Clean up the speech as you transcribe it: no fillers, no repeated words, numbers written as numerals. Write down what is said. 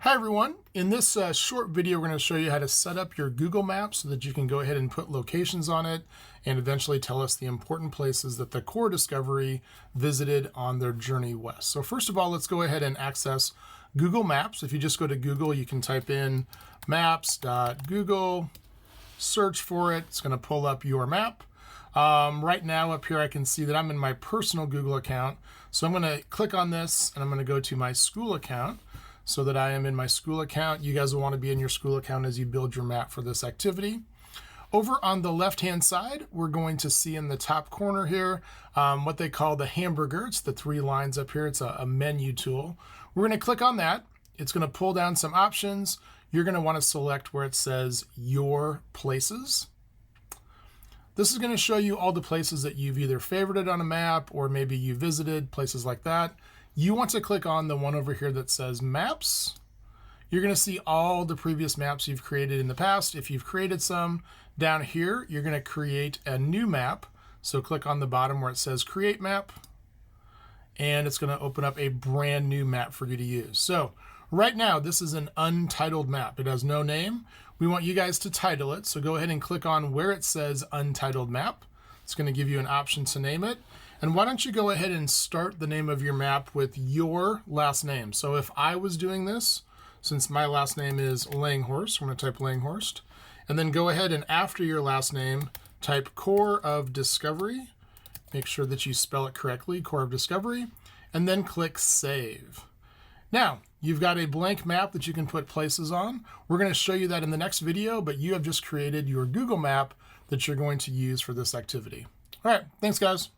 Hi everyone, in this short video we're going to show you how to set up your Google Maps so that you can go ahead and put locations on it and eventually tell us the important places that the Core Discovery visited on their journey west. So first of all, let's go ahead and access Google Maps. If you just go to Google, you can type in maps.google, search for it. It's going to pull up your map. Right now up here I can see that I'm in my personal Google account. So I'm going to click on this and I'm going to go to my school account. So that I am in my school account. You guys will want to be in your school account as you build your map for this activity. Over on the left-hand side, we're going to see in the top corner here what they call the hamburger. It's the three lines up here. It's a menu tool. We're going to click on that. It's going to pull down some options. You're going to want to select where it says Your Places. This is going to show you all the places that you've either favorited on a map or maybe you visited, places like that. You want to click on the one over here that says Maps. You're going to see all the previous maps you've created in the past. If you've created some, down here, you're going to create a new map. So click on the bottom where it says Create Map, and it's going to open up a brand new map for you to use. So right now, this is an untitled map. It has no name. We want you guys to title it. So go ahead and click on where it says Untitled Map. It's going to give you an option to name it. And why don't you go ahead and start the name of your map with your last name. So if I was doing this, since my last name is Langhorst, I'm going to type Langhorst, and then go ahead and after your last name, type Core of Discovery. Make sure that you spell it correctly, Core of Discovery, and then click Save. Now, you've got a blank map that you can put places on. We're going to show you that in the next video, but you have just created your Google map that you're going to use for this activity. All right, thanks guys.